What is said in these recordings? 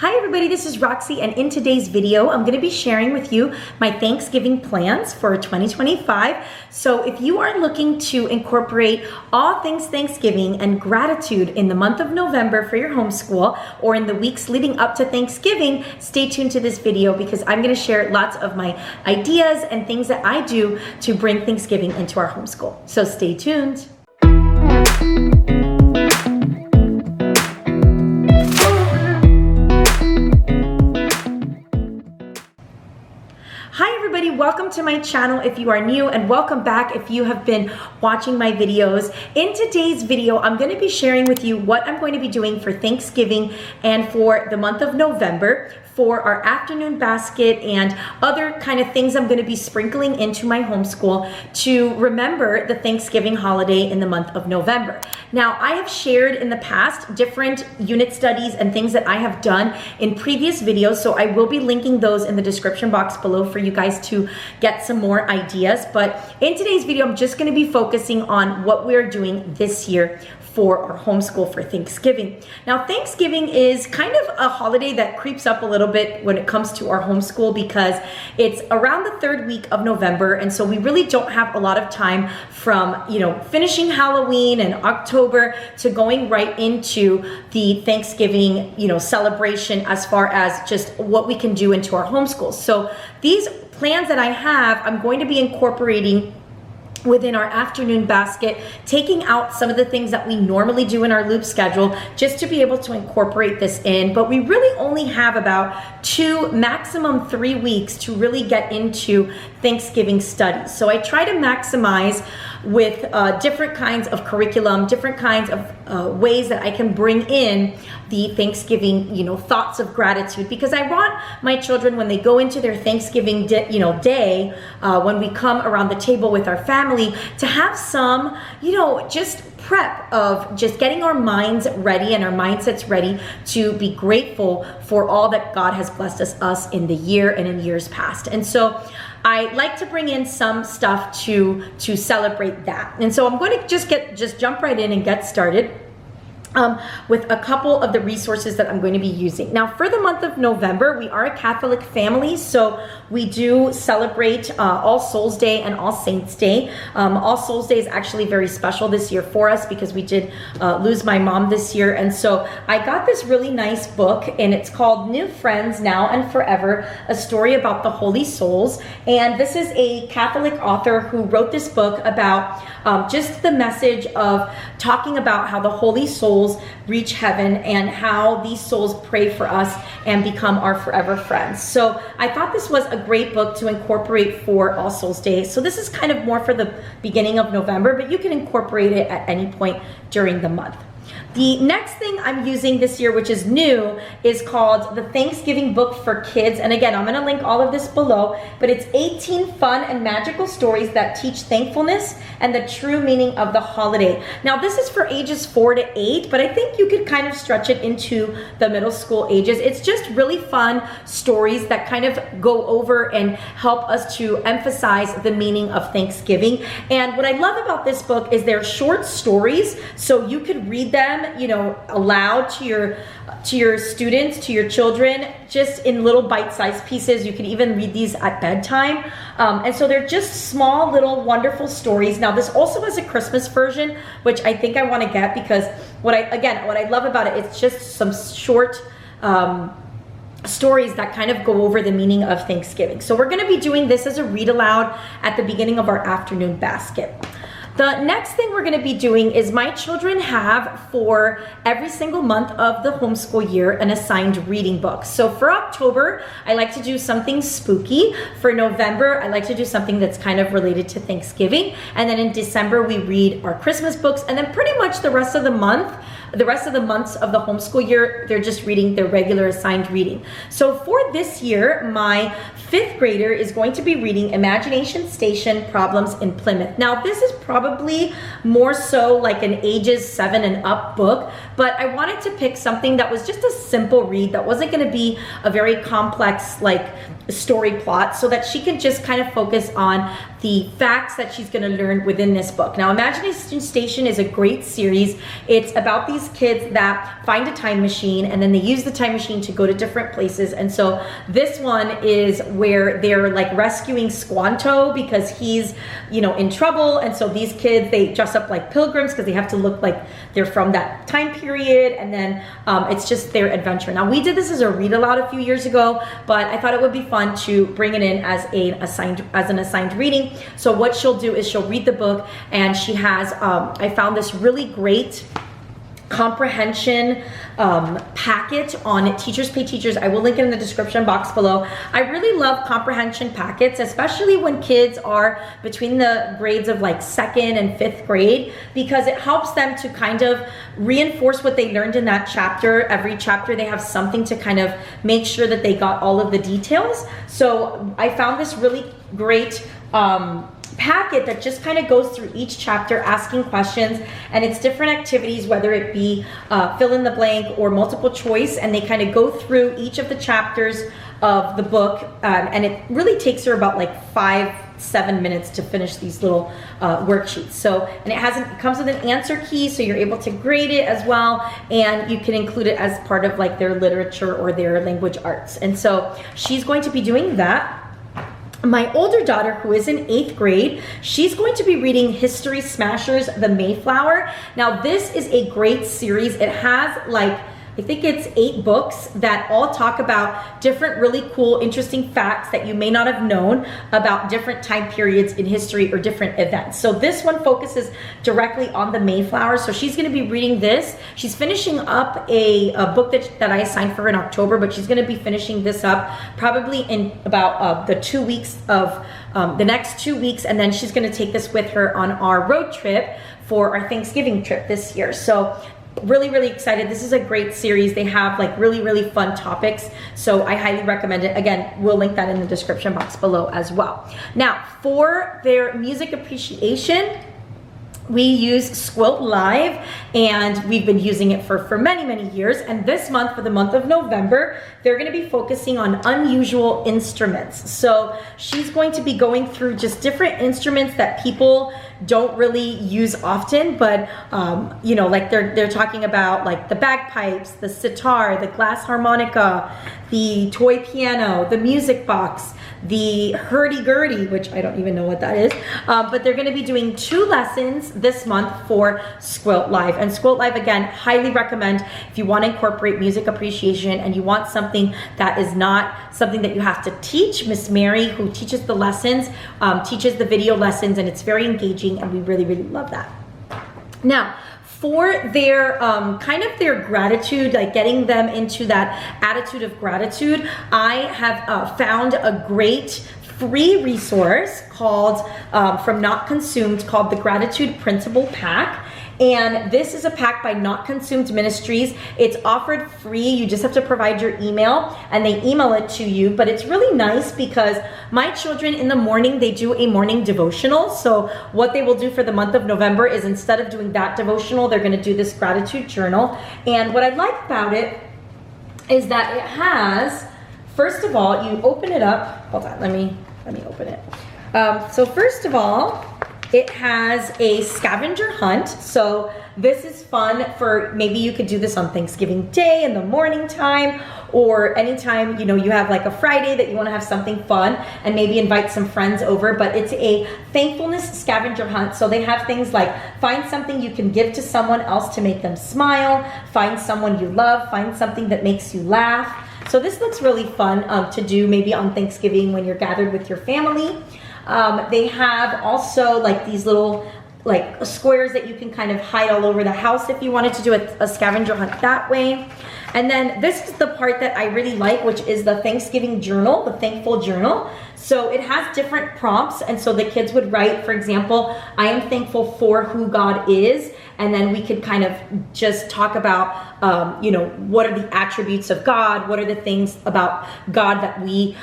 Hi everybody, this is Roxy, and in today's video, I'm gonna be sharing with you my Thanksgiving plans for 2025. So if you are looking to incorporate all things Thanksgiving and gratitude in the month of November for your homeschool or in the weeks leading up to Thanksgiving, stay tuned to this video because I'm gonna share lots of my ideas and things that I do to bring Thanksgiving into our homeschool. So stay tuned. Hi everybody, welcome to my channel if you are new, and welcome back if you have been watching my videos. In today's video, I'm going to be sharing with you what I'm going to be doing for Thanksgiving and for the month of November for our afternoon basket and other kind of things I'm going to be sprinkling into my homeschool to remember the Thanksgiving holiday in the month of November. Now, I have shared in the past different unit studies and things that I have done in previous videos, so I will be linking those in the description box below for you guys to get some more ideas. But in today's video, I'm just going to be focusing on what we're doing this year for our homeschool for Thanksgiving. Now, Thanksgiving is kind of a holiday that creeps up a little bit when it comes to our homeschool because it's around the third week of November, and so we really don't have a lot of time from, finishing Halloween and October to going right into the Thanksgiving, celebration as far as just what we can do into our homeschool. So these plans that I have, I'm going to be incorporating within our afternoon basket, taking out some of the things that we normally do in our loop schedule just to be able to incorporate this in. But we really only have about 2, maximum 3 weeks to really get into Thanksgiving studies. So I try to maximize with different kinds of curriculum, different kinds of ways that I can bring in the Thanksgiving, thoughts of gratitude, because I want my children, when they go into their Thanksgiving day, when we come around the table with our family, to have some, just prep of just getting our minds ready and our mindsets ready to be grateful for all that God has blessed us in the year and in years past. And so I like to bring in some stuff to celebrate that. And so I'm going to just jump right in and get started with a couple of the resources that I'm going to be using. Now, for the month of November, we are a Catholic family, so we do celebrate All Souls Day and All Saints Day. All Souls Day is actually very special this year for us because we did lose my mom this year, and so I got this really nice book, and it's called New Friends Now and Forever, a story about the Holy Souls. And this is a Catholic author who wrote this book about just the message of talking about how the Holy Souls reach heaven and how these souls pray for us and become our forever friends. So I thought this was a great book to incorporate for All Souls Day. So this is kind of more for the beginning of November, but you can incorporate it at any point during the month. The next thing I'm using this year, which is new, is called the Thanksgiving Book for Kids. And again, I'm going to link all of this below, but it's 18 fun and magical stories that teach thankfulness and the true meaning of the holiday. Now, this is for ages 4 to 8, but I think you could kind of stretch it into the middle school ages. It's just really fun stories that kind of go over and help us to emphasize the meaning of Thanksgiving. And what I love about this book is they're short stories, so you could read them aloud to your students, to your children, just in little bite-sized pieces. You can even read these at bedtime. And so they're just small, little, wonderful stories. Now, this also has a Christmas version, which I think I want to get because what I love about it, it's just some short stories that kind of go over the meaning of Thanksgiving. So we're going to be doing this as a read aloud at the beginning of our afternoon basket. The next thing we're going to be doing is my children have, for every single month of the homeschool year, an assigned reading book. So for October, I like to do something spooky. For November, I like to do something that's kind of related to Thanksgiving. And then in December, we read our Christmas books. And then pretty much the rest of the months of the homeschool year, they're just reading their regular assigned reading. So for this year, my 5th grader is going to be reading Imagination Station Problems in Plymouth. Now, this is probably probably more so like an ages 7 and up book, but I wanted to pick something that was just a simple read, that wasn't going to be a very complex like story plot, so that she can just kind of focus on the facts that she's going to learn within this book. Now, Imagination Station is a great series. It's about these kids that find a time machine and then they use the time machine to go to different places. And so this one is where they're like rescuing Squanto because he's, you know, in trouble. And so these kids, they dress up like pilgrims because they have to look like they're from that time period. And then it's just their adventure. Now, we did this as a read aloud a few years ago, but I thought it would be fun to bring it in as an assigned reading. So what she'll do is she'll read the book, and she has, I found this really great comprehension packet on Teachers Pay Teachers. I will link it in the description box below. I really love comprehension packets, especially when kids are between the grades of like 2nd and 5th grade, because it helps them to kind of reinforce what they learned in that chapter. Every chapter they have something to kind of make sure that they got all of the details. So I found this really great packet that just kind of goes through each chapter asking questions, and it's different activities, whether it be fill in the blank or multiple choice, and they kind of go through each of the chapters of the book, and it really takes her about like 5-7 minutes to finish these little worksheets. So, and it comes with an answer key, so you're able to grade it as well, and you can include it as part of like their literature or their language arts. And so she's going to be doing that. My older daughter, who is in 8th grade, she's going to be reading History Smashers, The Mayflower. Now, this is a great series. It has like, I think it's 8 books that all talk about different really cool, interesting facts that you may not have known about different time periods in history or different events. So this one focuses directly on the Mayflower. So she's going to be reading this. She's finishing up a book that I assigned for her in October, but she's going to be finishing this up probably in about the 2 weeks of the next 2 weeks. And then she's going to take this with her on our road trip for our Thanksgiving trip this year. So really, really excited. This is a great series. They have like really, really fun topics. So I highly recommend it. Again, we'll link that in the description box below as well. Now, for their music appreciation, we use Squilt Live, and we've been using it for many, many years. And this month, for the month of November, they're going to be focusing on unusual instruments. So she's going to be going through just different instruments that people don't really use often, but you know, like they're talking about like the bagpipes, the sitar, the glass harmonica, the toy piano, the music box, the hurdy-gurdy, which I don't even know what that is, but they're going to be doing 2 lessons this month for Squilt Live. And Squilt Live, again, highly recommend if you want to incorporate music appreciation and you want something that is not something that you have to teach. Miss Mary, who teaches the lessons, teaches the video lessons, and it's very engaging, and we really, really love that. Now, for their kind of their gratitude, like getting them into that attitude of gratitude, I have found a great free resource called from Not Consumed, called the Gratitude Principle Pack. And this is a pack by Not Consumed Ministries. It's offered free. You just have to provide your email and they email it to you. But it's really nice because my children in the morning, they do a morning devotional. So what they will do for the month of November is instead of doing that devotional, they're going to do this gratitude journal. And what I like about it is that it has, first of all, you open it up. Hold on, let me open it. So first of all, it has a scavenger hunt. So this is fun for, maybe you could do this on Thanksgiving Day in the morning time, or anytime, you know, you have like a Friday that you want to have something fun and maybe invite some friends over. But it's a thankfulness scavenger hunt. So they have things like find something you can give to someone else to make them smile, find someone you love, find something that makes you laugh. So this looks really fun to do maybe on Thanksgiving when you're gathered with your family. They have also like these little like squares that you can kind of hide all over the house if you wanted to do a scavenger hunt that way. And then this is the part that I really like, which is the Thanksgiving journal, the thankful journal. So it has different prompts, and so the kids would write, for example, I am thankful for who God is. and then we could kind of just talk about, you know, what are the attributes of God, what are the things about God that we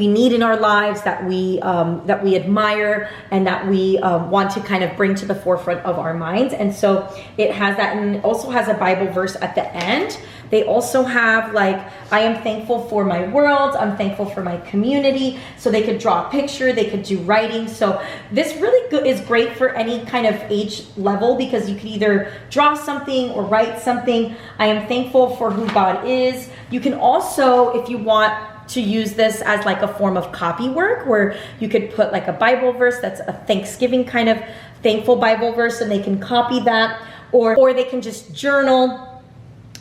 need in our lives, that we admire, and that we want to kind of bring to the forefront of our minds. And so it has that, and it also has a Bible verse at the end. They also have like, I am thankful for my world, I'm thankful for my community. So they could draw a picture, they could do writing. So this really is great for any kind of age level, because you could either draw something or write something. I am thankful for who God is. You can also, if you want to use this as like a form of copy work, where you could put like a Bible verse that's a Thanksgiving kind of thankful Bible verse, and they can copy that, or they can just journal.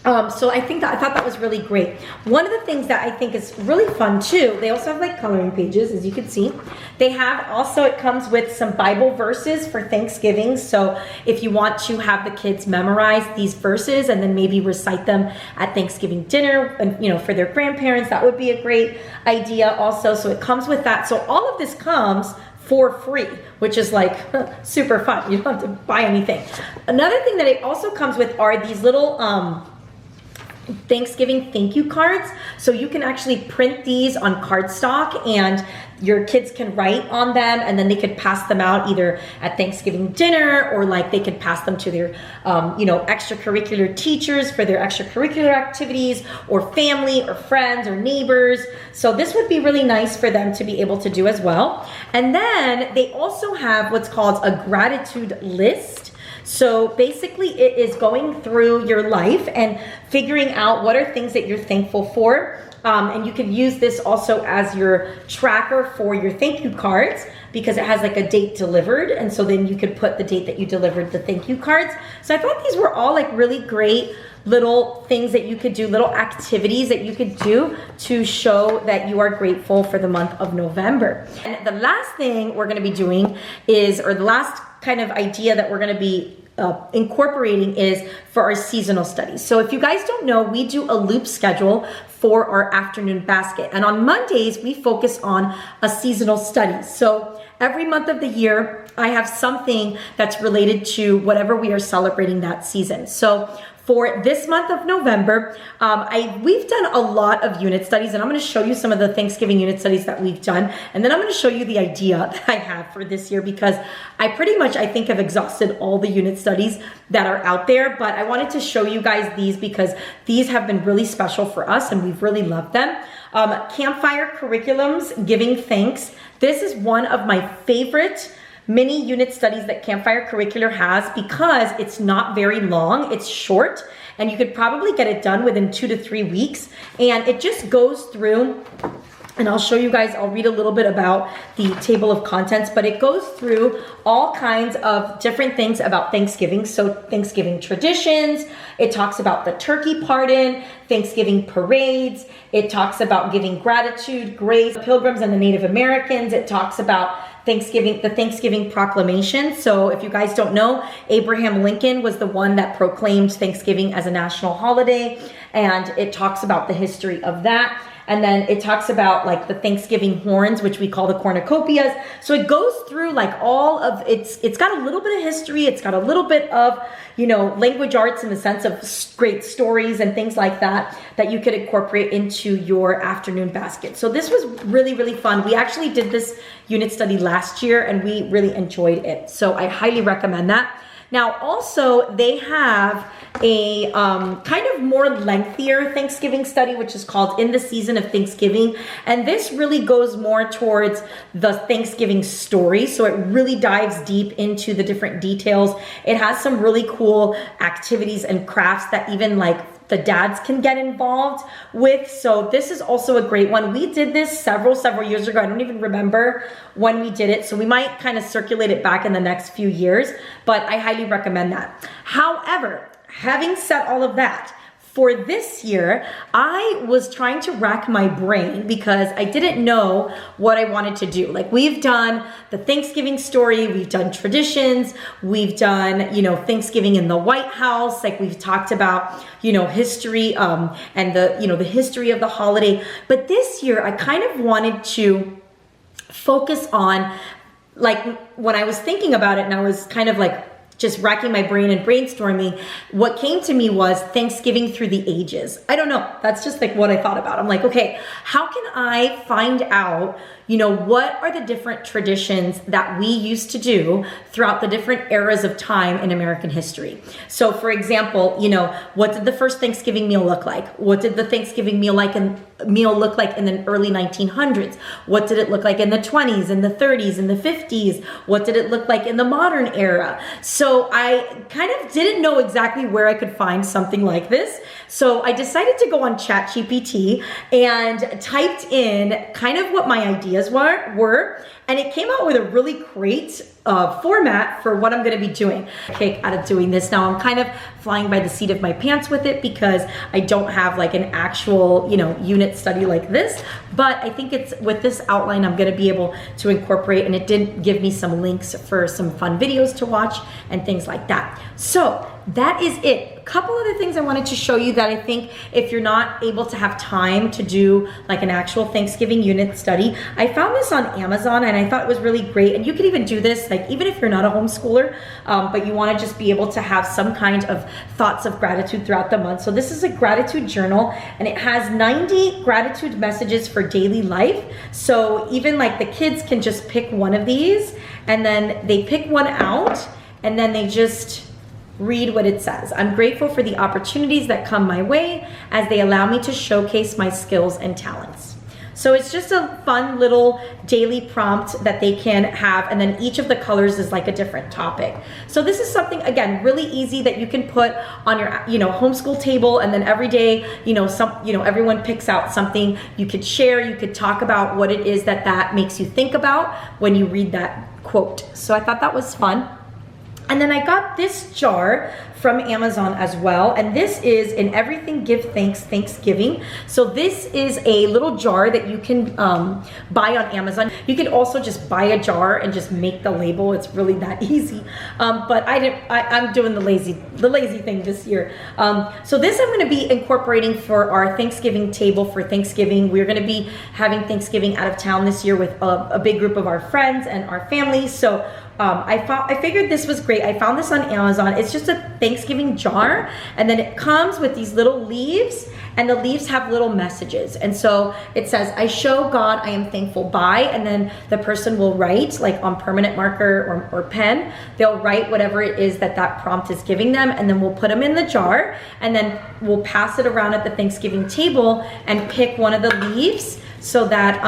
So I thought that was really great. One of the things that I think is really fun too, they also have like coloring pages, as you can see. They have also, it comes with some Bible verses for Thanksgiving. So if you want to have the kids memorize these verses and then maybe recite them at Thanksgiving dinner, and you know, for their grandparents, that would be a great idea also. So it comes with that. So all of this comes for free, which is like super fun. You don't have to buy anything. Another thing that it also comes with are these little Thanksgiving thank you cards. So you can actually print these on cardstock, and your kids can write on them, and then they could pass them out either at Thanksgiving dinner, or like they could pass them to their you know, extracurricular teachers for their extracurricular activities, or family or friends or neighbors. So this would be really nice for them to be able to do as well. And then they also have what's called a gratitude list. So basically it is going through your life and figuring out what are things that you're thankful for. And you can use this also as your tracker for your thank you cards, because it has like a date delivered. And so then you could put the date that you delivered the thank you cards. So I thought these were all like really great little things that you could do, little activities that you could do to show that you are grateful for the month of November. And the last thing we're going to be doing is, or the last kind of idea that we're going to be incorporating is for our seasonal studies. So if you guys don't know, we do a loop schedule for our afternoon basket. And on Mondays, we focus on a seasonal study. So every month of the year, I have something that's related to whatever we are celebrating that season. So for this month of November, we've done a lot of unit studies, and I'm going to show you some of the Thanksgiving unit studies that we've done. And then I'm going to show you the idea that I have for this year, because I pretty much, I think, have exhausted all the unit studies that are out there. But I wanted to show you guys these because these have been really special for us and we've really loved them. Campfire Curriculum's Giving Thanks. This is one of my favorite mini unit studies that Campfire Curricular has, because it's not very long, it's short, and you could probably get it done within 2 to 3 weeks. And it just goes through, and I'll show you guys, I'll read a little bit about the table of contents, but it goes through all kinds of different things about Thanksgiving. So Thanksgiving traditions, it talks about the turkey pardon, Thanksgiving parades, it talks about giving gratitude, grace, Pilgrims and the Native Americans, it talks about Thanksgiving, the Thanksgiving Proclamation. So if you guys don't know, Abraham Lincoln was the one that proclaimed Thanksgiving as a national holiday, and it talks about the history of that. And then it talks about like the Thanksgiving horns, which we call the cornucopias. So it goes through like all of it's got a little bit of history. It's got a little bit of, you know, language arts in the sense of great stories and things like that, that you could incorporate into your afternoon basket. So this was really, really fun. We actually did this unit study last year and we really enjoyed it. So I highly recommend that. Now also they have a kind of more lengthier Thanksgiving study, which is called In the Season of Thanksgiving. And this really goes more towards the Thanksgiving story. So it really dives deep into the different details. It has some really cool activities and crafts that even like the dads can get involved with. So this is also a great one. We did this several years ago. I don't even remember when we did it. So we might kind of circulate it back in the next few years, but I highly recommend that. However, having said all of that, for this year, I was trying to rack my brain because I didn't know what I wanted to do. Like we've done the Thanksgiving story, we've done traditions, we've done, you know, Thanksgiving in the White House, like we've talked about, you know, history and the, you know, the history of the holiday. But this year, I kind of wanted to focus on, like when I was thinking about it and I was kind of like just racking my brain and brainstorming, what came to me was Thanksgiving through the ages. I don't know. That's just like what I thought about. I'm like, okay, how can I find out, what are the different traditions that we used to do throughout the different eras of time in American history? So for example, what did the first Thanksgiving meal look like? What did the Thanksgiving meal look like in the early 1900s? What did it look like in the 20s, in the 30s, in the 50s? What did it look like in the modern era? So I kind of didn't know exactly where I could find something like this. So I decided to go on ChatGPT and typed in kind of what my ideas were, and it came out with a really great format for what I'm going to be doing. Okay, out of doing this now, I'm kind of flying by the seat of my pants with it because I don't have like an actual, unit study like this, but I think it's with this outline I'm going to be able to incorporate, and it did give me some links for some fun videos to watch and things like that. So that is it. A couple other things I wanted to show you that I think if you're not able to have time to do like an actual Thanksgiving unit study, I found this on Amazon and I thought it was really great. And you could even do this, like even if you're not a homeschooler, but you want to just be able to have some kind of thoughts of gratitude throughout the month. So this is a gratitude journal, and it has 90 gratitude messages for daily life. So even like the kids can just pick one of these, and then they pick one out, and then they just read what it says. I'm grateful for the opportunities that come my way as they allow me to showcase my skills and talents. So it's just a fun little daily prompt that they can have, and then each of the colors is like a different topic. So this is something, again, really easy that you can put on your, homeschool table, and then every day, everyone picks out something you could share. You could talk about what it is that makes you think about when you read that quote. So I thought that was fun. And then I got this jar from Amazon as well, and this is In Everything Give Thanks Thanksgiving. So this is a little jar that you can buy on Amazon. You can also just buy a jar and just make the label. It's really that easy. But I'm doing the lazy thing this year. So this I'm going to be incorporating for our Thanksgiving table for Thanksgiving. We're going to be having Thanksgiving out of town this year with a big group of our friends and our family. So I figured this was great. I found this on Amazon. It's just a Thanksgiving jar, and then it comes with these little leaves, and the leaves have little messages. And so it says, I show God I am thankful by, and then the person will write, like on permanent marker or pen, they'll write whatever it is that prompt is giving them, and then we'll put them in the jar, and then we'll pass it around at the Thanksgiving table and pick one of the leaves so that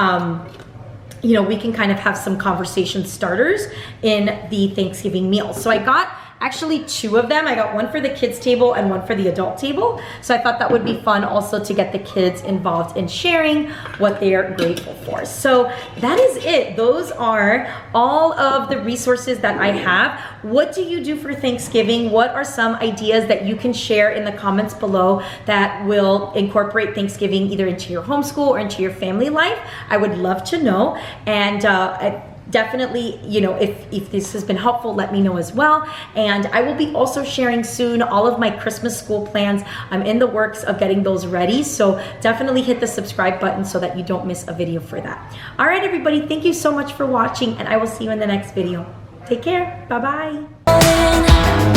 we can kind of have some conversation starters in the Thanksgiving meal. So I got actually two of them. I got one for the kids table and one for the adult table. So I thought that would be fun also to get the kids involved in sharing what they are grateful for. So that is it. Those are all of the resources that I have. What do you do for Thanksgiving? What are some ideas that you can share in the comments below that will incorporate Thanksgiving either into your homeschool or into your family life? I would love to know. And definitely, if this has been helpful, let me know as well. And I will be also sharing soon all of my Christmas school plans. I'm in the works of getting those ready. So definitely hit the subscribe button so that you don't miss a video for that. All right, everybody, thank you so much for watching, and I will see you in the next video. Take care. Bye-bye.